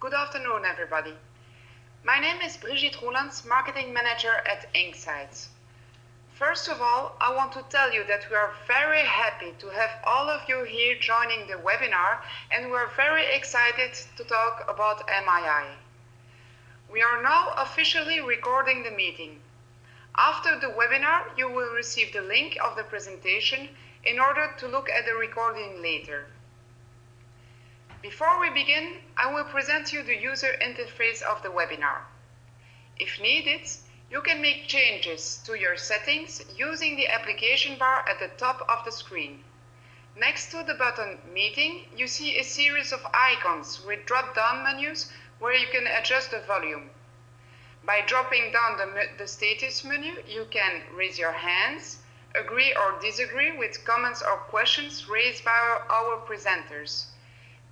Good afternoon, everybody. My name is Brigitte Roelands, Marketing Manager at inXites. First of all, I want to tell you that we are very happy to have all of you here joining the webinar, and we are very excited to talk about MII. We are now officially recording the meeting. After the webinar, you will receive the link of the presentation in order to look at the recording later. Before we begin, I will present you the user interface of the webinar. If needed, you can make changes to your settings using the application bar at the top of the screen. Next to the button Meeting, you see a series of icons with drop-down menus where you can adjust the volume. By dropping down the status menu, you can raise your hands, agree or disagree with comments or questions raised by our presenters.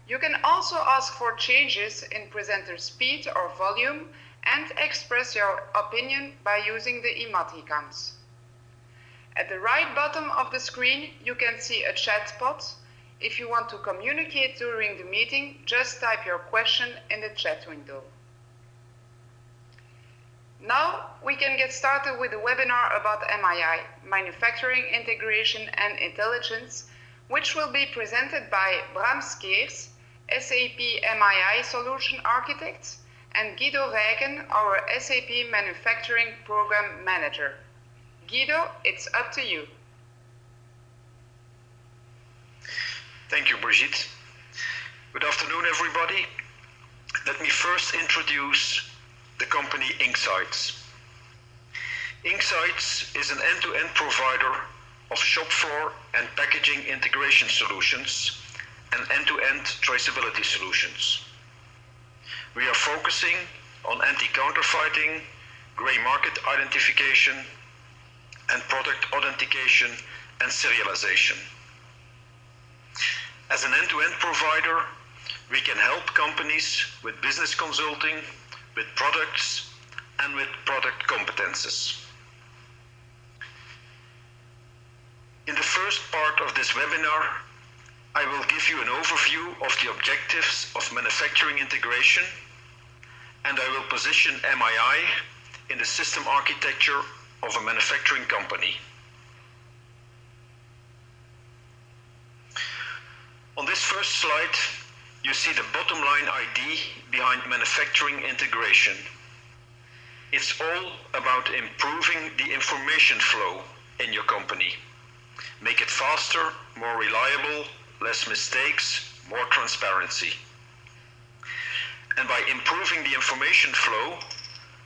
You can also ask for changes in presenter speed or volume and express your opinion by using the emoticons. At the right bottom of the screen, you can see a chat pod. If you want to communicate during the meeting, just type your question in the chat window. Now we can get started with the webinar about MII, Manufacturing Integration and Intelligence, which will be presented by Bram Skeers, SAP MII Solution Architect, and Guido Rijken, our SAP Manufacturing Program Manager. Guido, it's up to you. Thank you, Brigitte. Good afternoon, everybody. Let me first introduce the company inXites. inXites is an end-to-end provider of shop floor and packaging integration solutions and end-to-end traceability solutions. We are focusing on anti-counterfeiting, grey market identification, and product authentication and serialization. As an end-to-end provider, we can help companies with business consulting, with products, and with product competences. In the first part of this webinar, I will give you an overview of the objectives of manufacturing integration, and I will position MII in the system architecture of a manufacturing company. On this first slide, you see the bottom line idea behind manufacturing integration. It's all about improving the information flow in your company. Make it faster, more reliable, less mistakes, more transparency. And by improving the information flow,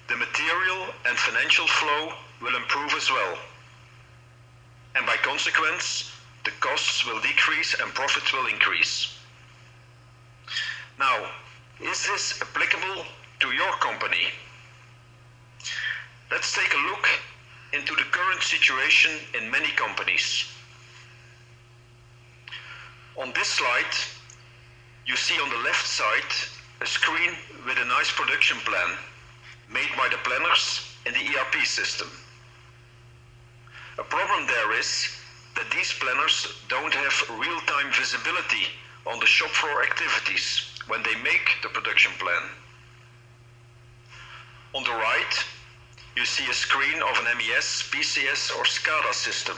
the material and financial flow will improve as well. And by consequence, the costs will decrease and profits will increase. Now, is this applicable to your company? Let's take a look into the current situation in many companies. On this slide, you see on the left side a screen with a nice production plan made by the planners in the ERP system. A problem there is that these planners don't have real-time visibility on the shop floor activities when they make the production plan. On the right, you see a screen of an MES, PCS or SCADA system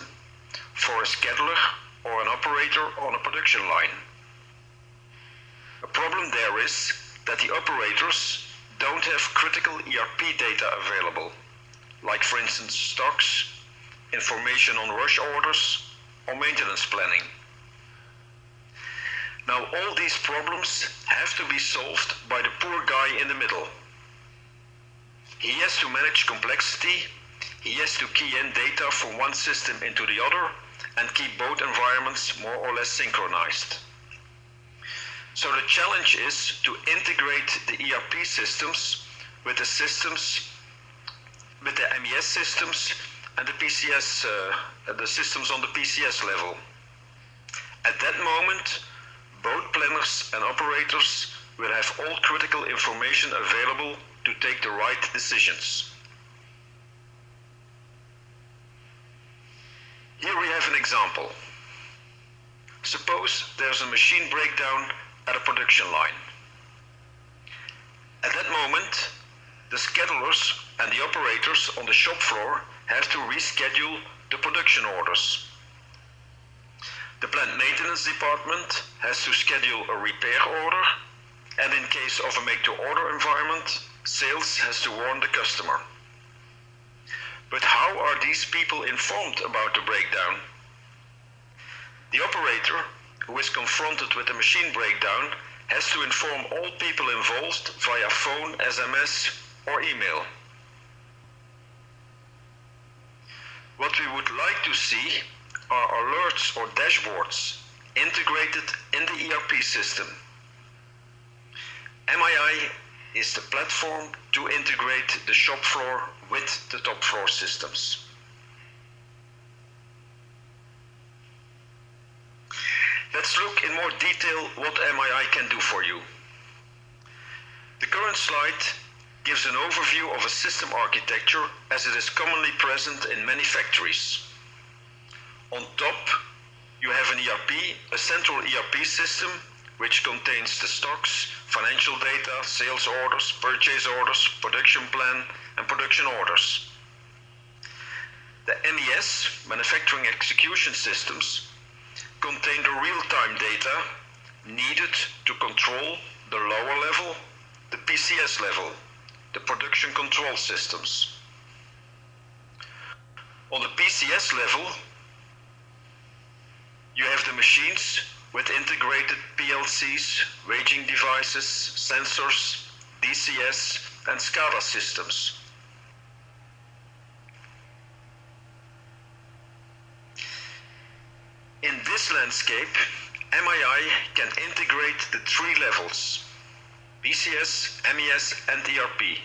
for a scheduler or an operator on a production line. A problem there is that the operators don't have critical ERP data available, like for instance stocks, information on rush orders, or maintenance planning. Now all these problems have to be solved by the poor guy in the middle. He has to manage complexity, he has to key in data from one system into the other, and keep both environments more or less synchronized. So the challenge is to integrate the ERP systems with the MES systems and the PCS, the systems on the PCS level. At that moment, both planners and operators will have all critical information available to take the right decisions. Here we have an example. Suppose there's a machine breakdown at a production line. At that moment, the schedulers and the operators on the shop floor have to reschedule the production orders. The plant maintenance department has to schedule a repair order, and in case of a make-to-order environment, sales has to warn the customer. But how are these people informed about the breakdown? The operator, who is confronted with a machine breakdown, has to inform all people involved via phone, SMS, or email. What we would like to see are alerts or dashboards integrated in the ERP system. MII is the platform to integrate the shop floor with the top floor systems. Let's look in more detail what MII can do for you. The current slide gives an overview of a system architecture as it is commonly present in many factories. On top, you have an ERP, a central ERP system, which contains the stocks, financial data, sales orders, purchase orders, production plan, and production orders. The MES, manufacturing execution systems, contain the real-time data needed to control the lower level, the PCS level, the production control systems. On the PCS level, you have the machines with integrated PLCs, ranging devices, sensors, DCS, and SCADA systems. In this landscape, MII can integrate the three levels: PCS, MES, and ERP.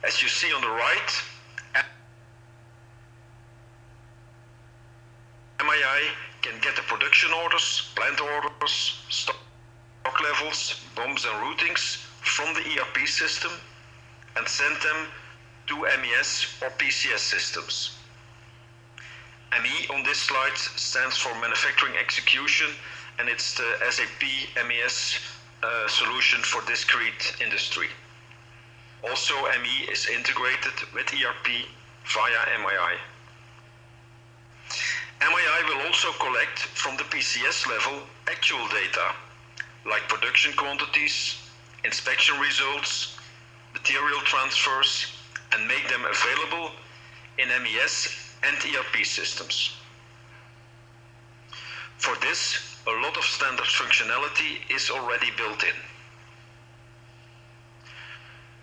As you see on the right, MII can get the production orders, plant orders, stock levels, bombs and routings from the ERP system and send them to MES or PCS systems. ME on this slide stands for manufacturing execution, and it's the SAP MES solution for discrete industry. Also, ME is integrated with ERP via MII. MII will also collect from the PCS level actual data, like production quantities, inspection results, material transfers, and make them available in MES and ERP systems. For this, a lot of standard functionality is already built in.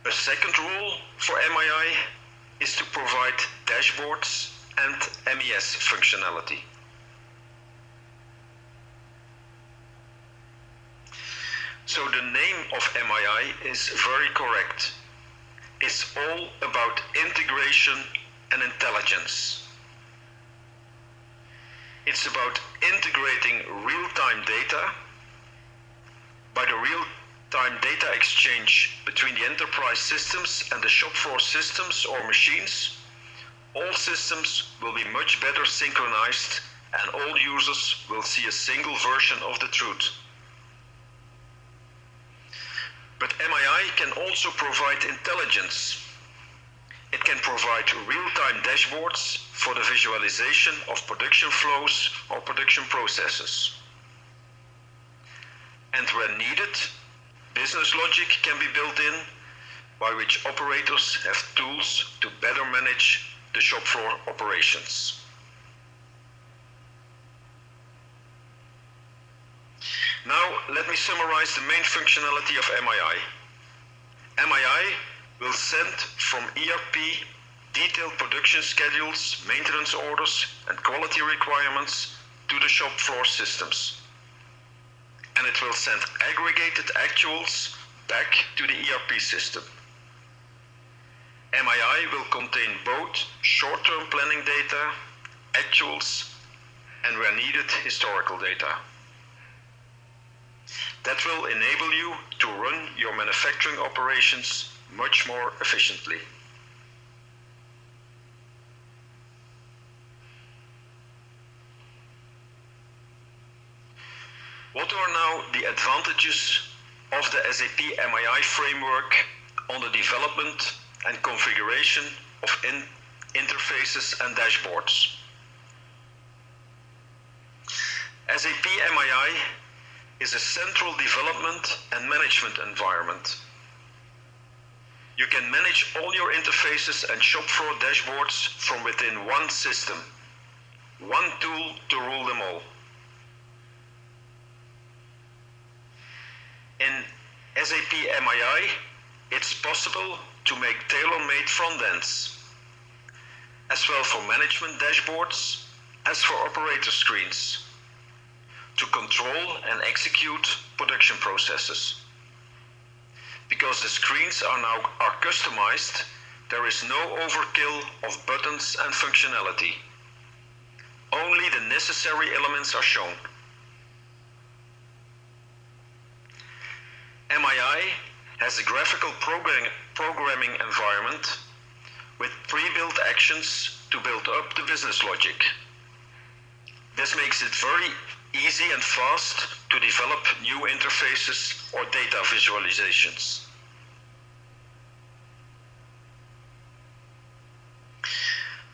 A second rule for MII is to provide dashboards and MES functionality. So the name of MII is very correct. It's all about integration and intelligence. It's about integrating real-time data. By the real-time data exchange between the enterprise systems and the shop floor systems or machines, all systems will be much better synchronized and all users will see a single version of the truth. But MII can also provide intelligence. It can provide real-time dashboards for the visualization of production flows or production processes. And where needed, business logic can be built in, by which operators have tools to better manage the shop floor operations. Now, let me summarize the main functionality of MII. MII will send from ERP detailed production schedules, maintenance orders, and quality requirements to the shop floor systems. And it will send aggregated actuals back to the ERP system. MII will contain both short-term planning data, actuals, and where needed, historical data. That will enable you to run your manufacturing operations much more efficiently. What are now the advantages of the SAP MII framework on the development and configuration of interfaces and dashboards. SAP MII is a central development and management environment. You can manage all your interfaces and shop floor dashboards from within one system, one tool to rule them all. In SAP MII, it's possible to make tailor-made front ends, as well for management dashboards as for operator screens, to control and execute production processes. Because the screens are customized, there is no overkill of buttons and functionality. Only the necessary elements are shown. MII has a graphical programming environment with pre-built actions to build up the business logic. This makes it very easy and fast to develop new interfaces or data visualizations.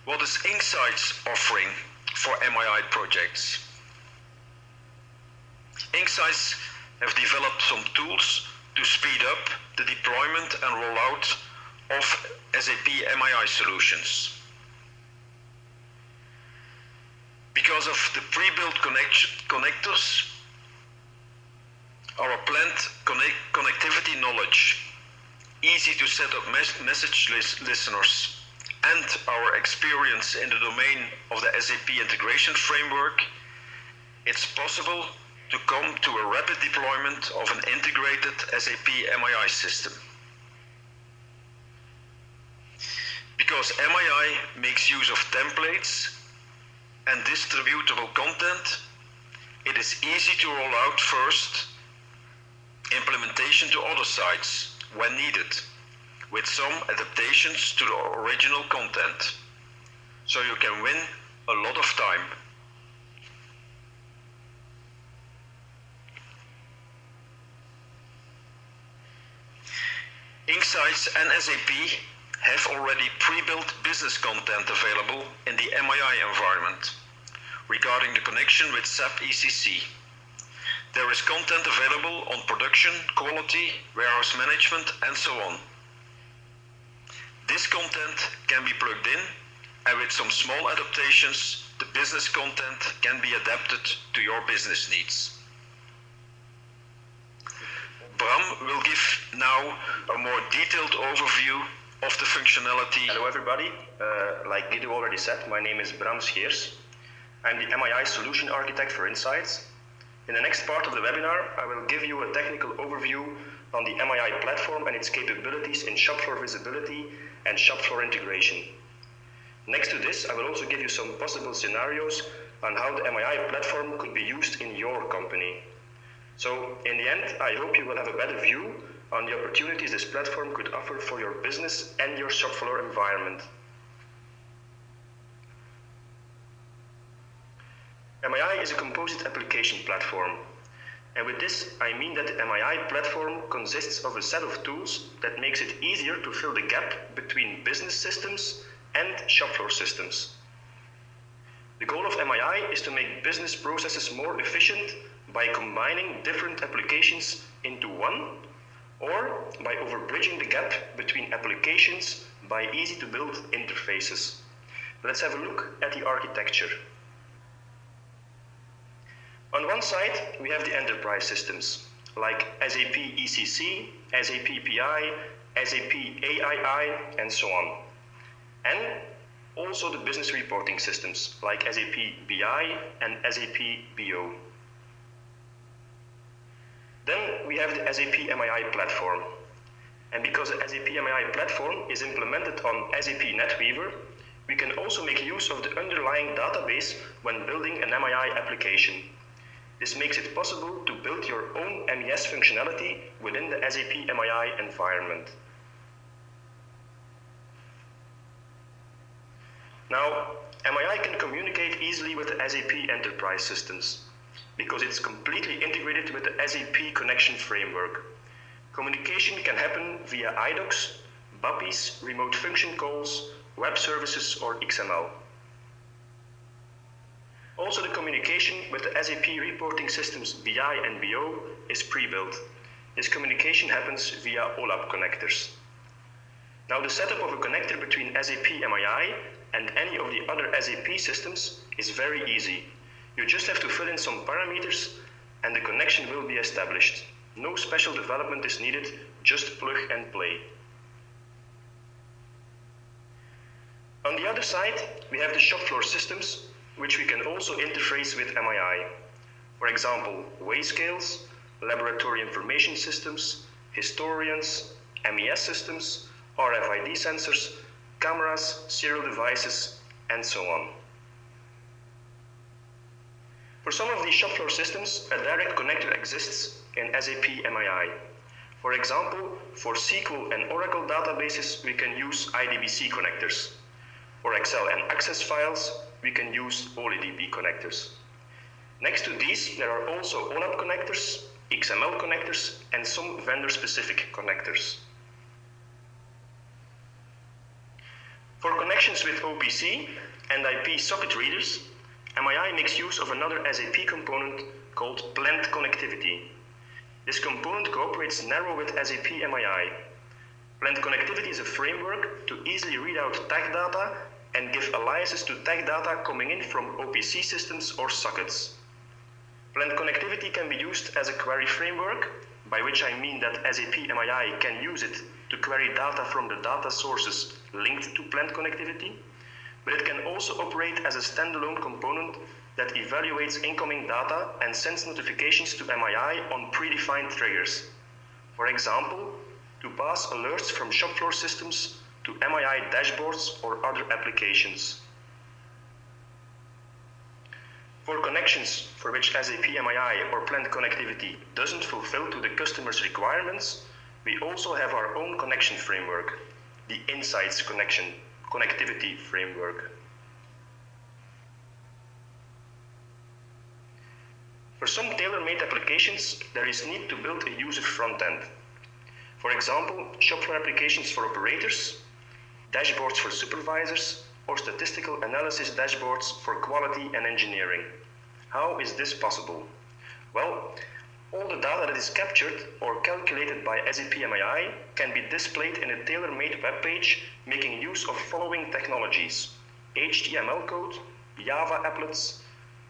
What is inXites offering for MII projects? inXites have developed some tools to speed up the deployment and rollout of SAP MII solutions. Because of the pre-built connectors, our planned connectivity knowledge, easy to set up message listeners, and our experience in the domain of the SAP integration framework, it's possible to come to a rapid deployment of an integrated SAP MII system. Because MII makes use of templates and distributable content, it is easy to roll out first implementation to other sites when needed, with some adaptations to the original content, so you can win a lot of time. inXites and SAP have already pre-built business content available in the MII environment regarding the connection with SAP ECC. There is content available on production, quality, warehouse management, and so on. This content can be plugged in, and with some small adaptations, the business content can be adapted to your business needs. Bram will give now a more detailed overview of the functionality. Hello everybody, like Guido already said, my name is Bram Scheers. I'm the MII Solution Architect for inXites. In the next part of the webinar, I will give you a technical overview on the MII platform and its capabilities in shop floor visibility and shop floor integration. Next to this, I will also give you some possible scenarios on how the MII platform could be used in your company. So in the end, I hope you will have a better view on the opportunities this platform could offer for your business and your shop floor environment. MII is a composite application platform. And with this, I mean that the MII platform consists of a set of tools that makes it easier to fill the gap between business systems and shop floor systems. The goal of MII is to make business processes more efficient by combining different applications into one, or by overbridging the gap between applications by easy-to-build interfaces. Let's have a look at the architecture. On one side, we have the enterprise systems, like SAP ECC, SAP PI, SAP AII, and so on. And also the business reporting systems, like SAP BI and SAP BO. Then we have the SAP MII platform. And because the SAP MII platform is implemented on SAP NetWeaver, we can also make use of the underlying database when building an MII application. This makes it possible to build your own MES functionality within the SAP MII environment. Now, MII can communicate easily with the SAP enterprise systems, because it's completely integrated with the SAP connection framework. Communication can happen via iDocs, BAPIs, remote function calls, web services, or XML. Also, the communication with the SAP reporting systems BI and BO is pre-built. This communication happens via OLAP connectors. Now, the setup of a connector between SAP MII and any of the other SAP systems is very easy. You just have to fill in some parameters and the connection will be established. No special development is needed, just plug and play. On the other side, we have the shop floor systems, which we can also interface with MII. For example, weigh scales, laboratory information systems, historians, MES systems, RFID sensors, cameras, serial devices, and so on. For some of these shop floor systems, a direct connector exists in SAP MII. For example, for SQL and Oracle databases, we can use IDBC connectors. For Excel and Access files, we can use OLEDB connectors. Next to these, there are also OLAP connectors, XML connectors, and some vendor-specific connectors. For connections with OPC and IP socket readers, MII makes use of another SAP component called Blend Connectivity. This component cooperates narrow with SAP MII. Blend Connectivity is a framework to easily read out tag data and give aliases to tag data coming in from OPC systems or sockets. Blend Connectivity can be used as a query framework, by which I mean that SAP MII can use it to query data from the data sources linked to Blend Connectivity, but it can also operate as a standalone component that evaluates incoming data and sends notifications to MII on predefined triggers. For example, to pass alerts from shop floor systems to MII dashboards or other applications. For connections for which SAP MII or Blend Connectivity doesn't fulfill to the customer's requirements, we also have our own connection framework, the inXites connectivity framework. For some tailor-made applications, there is need to build a user front-end. For example, shop floor applications for operators, dashboards for supervisors, or statistical analysis dashboards for quality and engineering. How is this possible? Well, all the data that is captured or calculated by SAP MII can be displayed in a tailor-made web page making use of following technologies: HTML code, Java applets,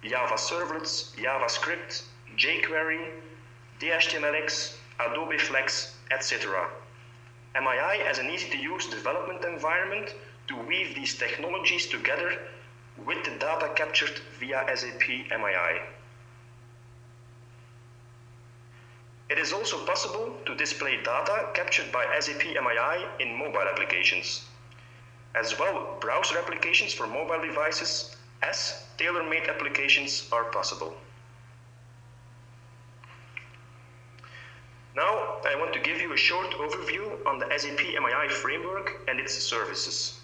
Java servlets, JavaScript, jQuery, DHTMLX, Adobe Flex, etc. MII has an easy-to-use development environment to weave these technologies together with the data captured via SAP MII. It is also possible to display data captured by SAP MII in mobile applications. As well, browser applications for mobile devices as tailor-made applications are possible. Now, I want to give you a short overview on the SAP MII framework and its services.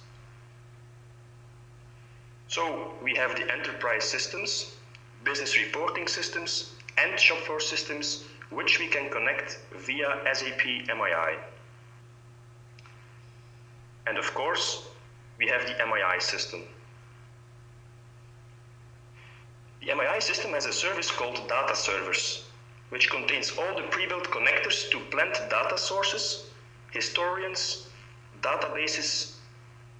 So, we have the enterprise systems, business reporting systems, and shop floor systems, which we can connect via SAP MII. And of course, we have the MII system. The MII system has a service called Data Servers, which contains all the pre-built connectors to Blend data sources, historians, databases,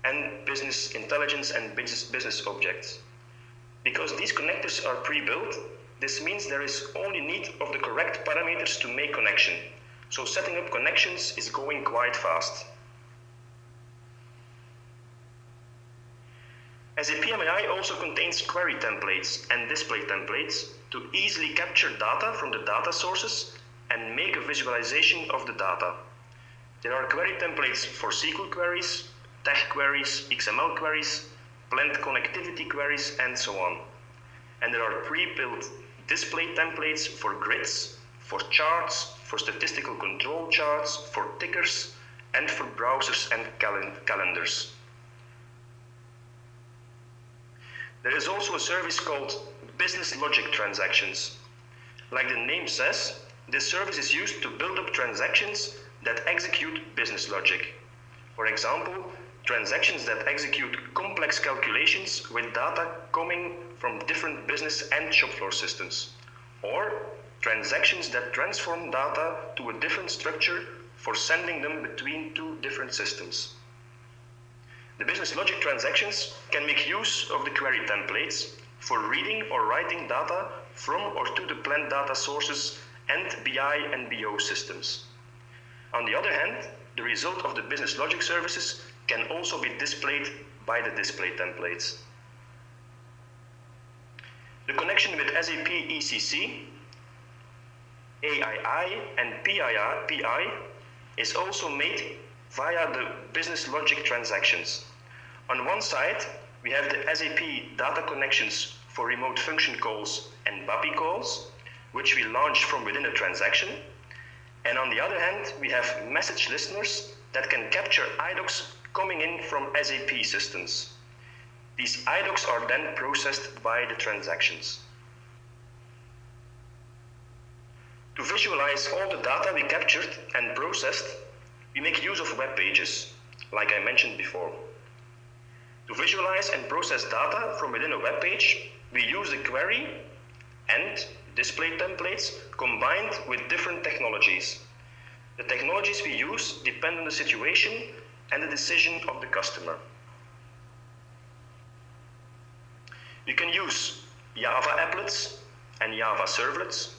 and business intelligence and business objects. Because these connectors are pre-built, this means there is only need of the correct parameters to make connection. So setting up connections is going quite fast. SAP MII also contains query templates and display templates to easily capture data from the data sources and make a visualization of the data. There are query templates for SQL queries, tag queries, XML queries, Blend Connectivity queries, and so on. And there are pre-built display templates for grids, for charts, for statistical control charts, for tickers, and for browsers and calendars. There is also a service called Business Logic Transactions. Like the name says, this service is used to build up transactions that execute business logic. For example, transactions that execute complex calculations with data coming from different business and shop floor systems, or transactions that transform data to a different structure for sending them between two different systems. The business logic transactions can make use of the query templates for reading or writing data from or to the planned data sources and BI and BO systems. On the other hand, the result of the business logic services can also be displayed by the display templates. The connection with SAP ECC, AII and PI is also made via the business logic transactions. On one side, we have the SAP data connections for remote function calls and BAPI calls, which we launch from within a transaction. And on the other hand, we have message listeners that can capture IDOCs coming in from SAP systems. These IDOCs are then processed by the transactions. To visualize all the data we captured and processed, we make use of web pages, like I mentioned before. To visualize and process data from within a web page, we use the query and display templates combined with different technologies. The technologies we use depend on the situation and the decision of the customer. You can use Java applets and Java servlets.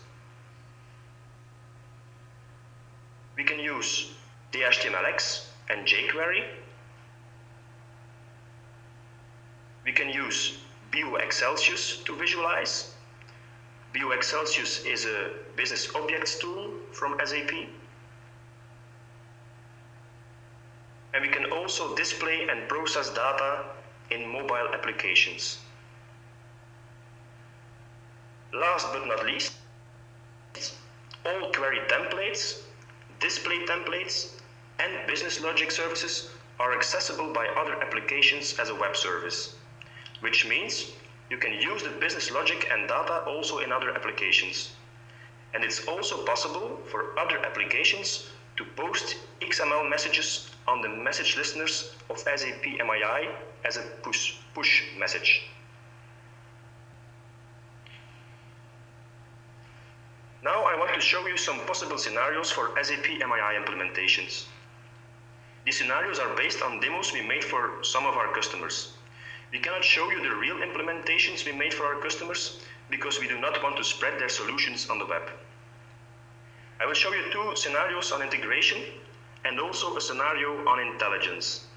We can use HTMLX and jQuery. We can use BioExcelsius to visualize. BioExcelsius is a business objects tool from SAP. And we can also display and process data in mobile applications. Last but not least, all query templates, display templates, and business logic services are accessible by other applications as a web service, which means you can use the business logic and data also in other applications. And it's also possible for other applications to post XML messages on the message listeners of SAP MII as a push message. Now I want to show you some possible scenarios for SAP MII implementations. These scenarios are based on demos we made for some of our customers. We cannot show you the real implementations we made for our customers because we do not want to spread their solutions on the web. I will show you two scenarios on integration and also a scenario on intelligence.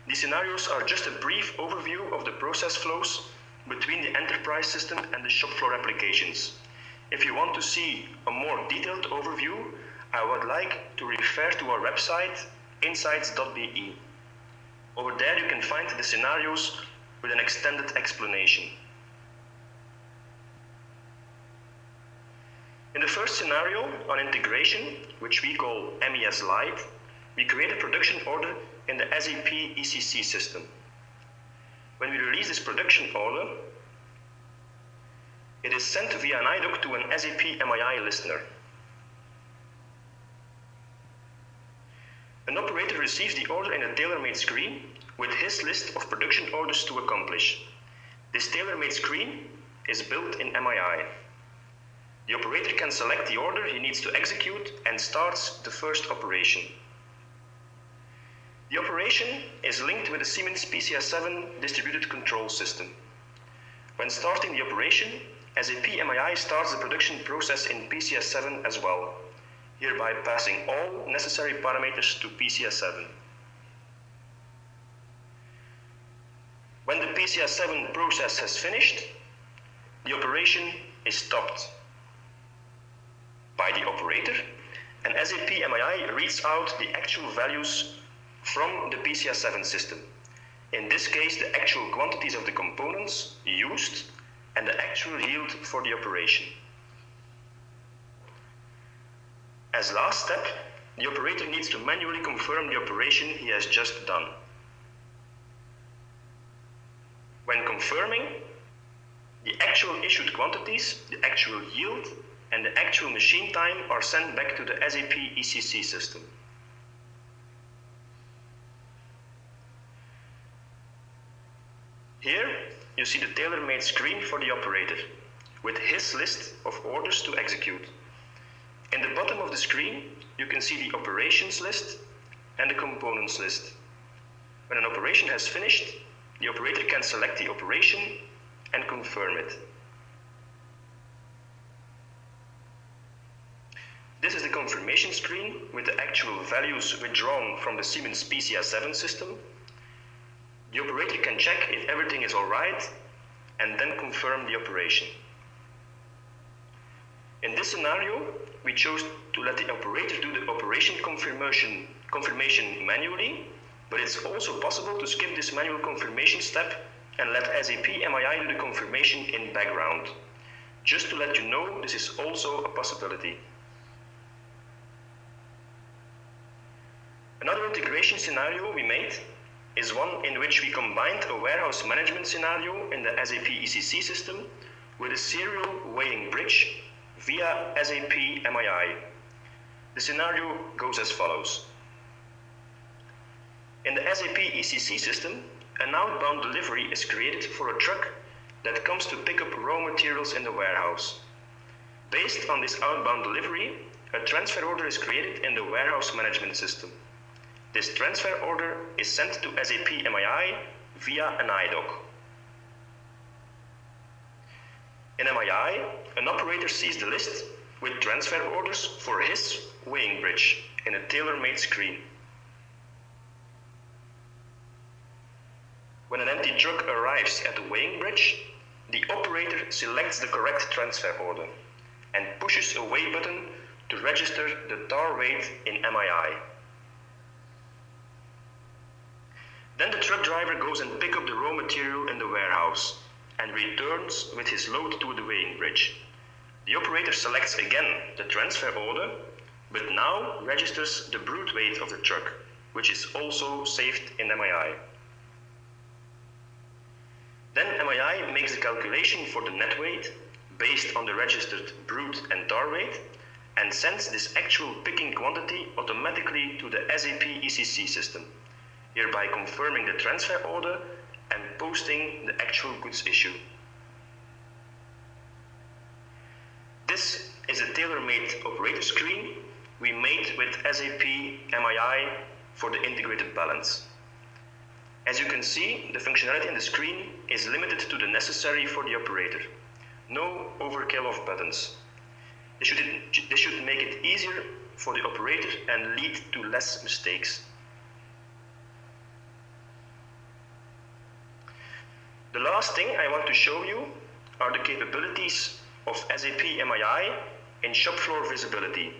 These scenarios are just a brief overview of the process flows between the enterprise system and the shop floor applications. If you want to see a more detailed overview, I would like to refer to our website, inXites.be. Over there you can find the scenarios with an extended explanation. In the first scenario on integration, which we call MES Lite, we create a production order in the SAP ECC system. When we release this production order, it is sent via an IDOC to an SAP MII listener. An operator receives the order in a tailor-made screen with his list of production orders to accomplish. This tailor-made screen is built in MII. The operator can select the order he needs to execute and starts the first operation. The operation is linked with the Siemens PCS7 distributed control system. When starting the operation, SAP MII starts the production process in PCS7 as well, hereby passing all necessary parameters to PCS7. When the PCS7 process has finished, the operation is stopped by the operator, and SAP MII reads out the actual values from the PCS7 system. In this case, the actual quantities of the components used and the actual yield for the operation. As last step, the operator needs to manually confirm the operation he has just done. When confirming, the actual issued quantities, the actual yield, and the actual machine time are sent back to the SAP ECC system. Here you see the tailor-made screen for the operator with his list of orders to execute. In the bottom of the screen you can see the operations list and the components list. When an operation has finished, the operator can select the operation and confirm it. This is the confirmation screen with the actual values withdrawn from the Siemens PCS7 system. The operator can check if everything is alright and then confirm the operation. In this scenario, we chose to let the operator do the operation confirmation manually, but it's also possible to skip this manual confirmation step and let SAP MII do the confirmation in background. Just to let you know, this is also a possibility. Another integration scenario we made is one in which we combined a warehouse management scenario in the SAP ECC system with a serial weighing bridge via SAP MII. The scenario goes as follows. In the SAP ECC system, an outbound delivery is created for a truck that comes to pick up raw materials in the warehouse. Based on this outbound delivery, a transfer order is created in the warehouse management system. This transfer order is sent to SAP MII via an IDOC. In MII, an operator sees the list with transfer orders for his weighing bridge in a tailor-made screen. When an empty truck arrives at the weighing bridge, the operator selects the correct transfer order and pushes a weigh button to register the tar weight in MII. Then the truck driver goes and picks up the raw material in the warehouse and returns with his load to the weighing bridge. The operator selects again the transfer order, but now registers the brute weight of the truck, which is also saved in MII. Then MII makes the calculation for the net weight based on the registered brute and tar weight and sends this actual picking quantity automatically to the SAP ECC system, hereby confirming the transfer order and posting the actual goods issue. This is a tailor-made operator screen we made with SAP MII for the integrated balance. As you can see, the functionality in the screen is limited to the necessary for the operator. No overkill of buttons. This should make it easier for the operator and lead to less mistakes. The last thing I want to show you are the capabilities of SAP MII in shop floor visibility.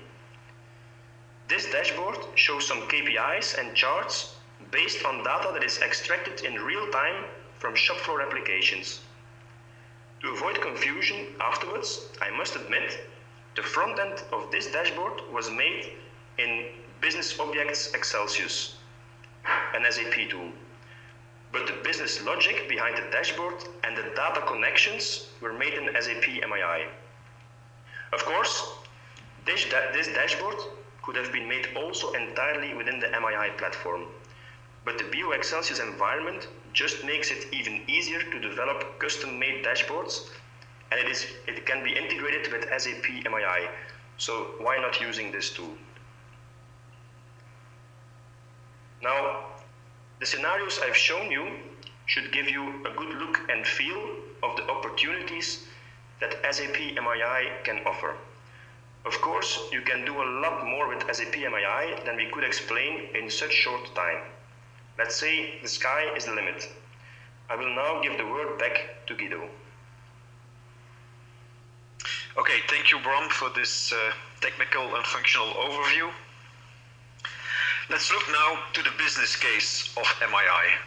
This dashboard shows some KPIs and charts based on data that is extracted in real time from shop floor applications. To avoid confusion afterwards, I must admit the front end of this dashboard was made in Business Objects Excelsius, an SAP tool. But the business logic behind the dashboard and the data connections were made in SAP MII. Of course, this dashboard could have been made also entirely within the MII platform, but the BO Excelsius environment just makes it even easier to develop custom-made dashboards, and it can be integrated with SAP MII, so why not using this tool? Now, the scenarios I've shown you should give you a good look and feel of the opportunities that SAP MII can offer. Of course, you can do a lot more with SAP MII than we could explain in such short time. Let's say the sky is the limit. I will now give the word back to Guido. Okay, thank you, Bram, for this technical and functional overview. Let's look now to the business case of MII.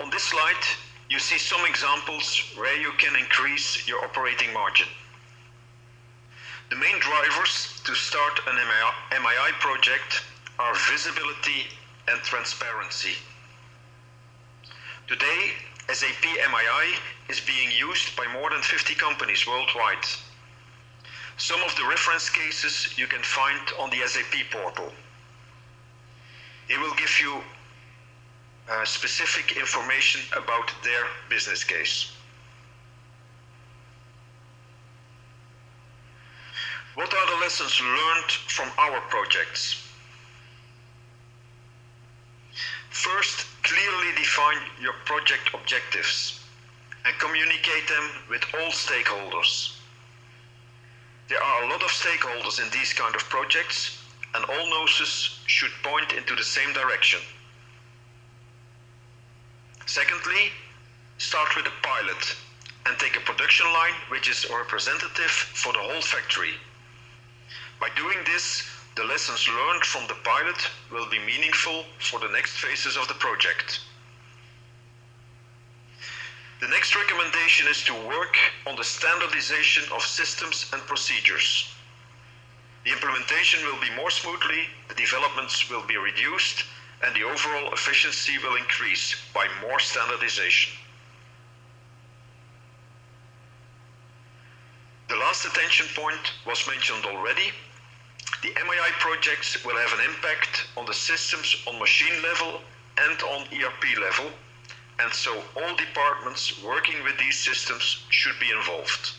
On this slide, you see some examples where you can increase your operating margin. The main drivers to start an MII project are visibility and transparency. Today, SAP MII is being used by more than 50 companies worldwide. Some of the reference cases you can find on the SAP portal. It will give you specific information about their business case. What are the lessons learned from our projects? First, clearly define your project objectives and communicate them with all stakeholders. There are a lot of stakeholders in these kind of projects, and all noses should point into the same direction. Secondly, start with a pilot and take a production line which is representative for the whole factory. By doing this, the lessons learned from the pilot will be meaningful for the next phases of the project. The next recommendation is to work on the standardization of systems and procedures. The implementation will be more smoothly, the developments will be reduced, and the overall efficiency will increase by more standardization. The last attention point was mentioned already. The MII projects will have an impact on the systems on machine level and on ERP level, and so all departments working with these systems should be involved.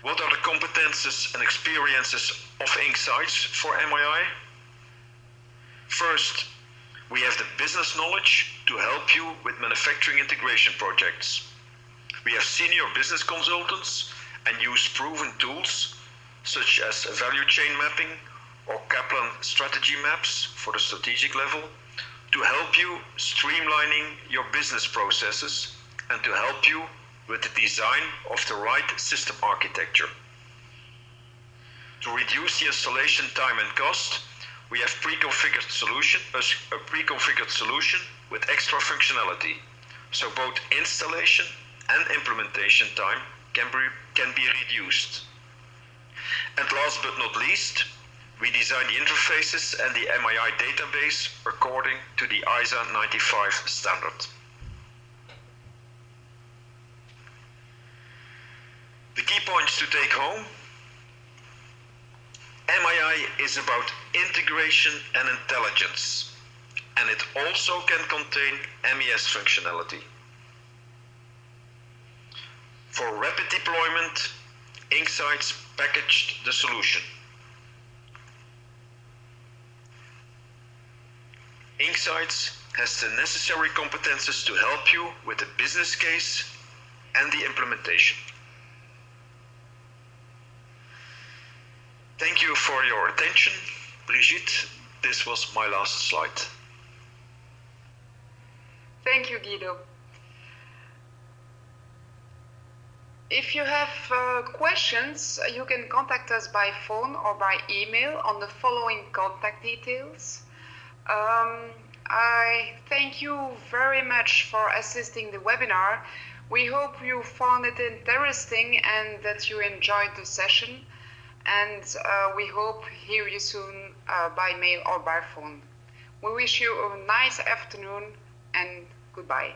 What are the competences and experiences of inXites for MII? First, we have the business knowledge to help you with manufacturing integration projects. We have senior business consultants and use proven tools such as value chain mapping or Kaplan strategy maps for the strategic level to help you streamlining your business processes and to help you with the design of the right system architecture. To reduce the installation time and cost, we have a pre-configured solution with extra functionality, so both installation and implementation time can be reduced. And last but not least, we design the interfaces and the MII database according to the ISA 95 standard. The key points to take home. MII is about integration and intelligence, and it also can contain MES functionality. For rapid deployment, inXites packaged the solution. inXites has the necessary competences to help you with the business case and the implementation. Thank you for your attention. Brigitte, this was my last slide. Thank you, Guido. If you have questions, you can contact us by phone or by email on the following contact details. I thank you very much for assisting the webinar. We hope you found it interesting and that you enjoyed the session. And we hope hear you soon by mail or by phone. We wish you a nice afternoon and goodbye.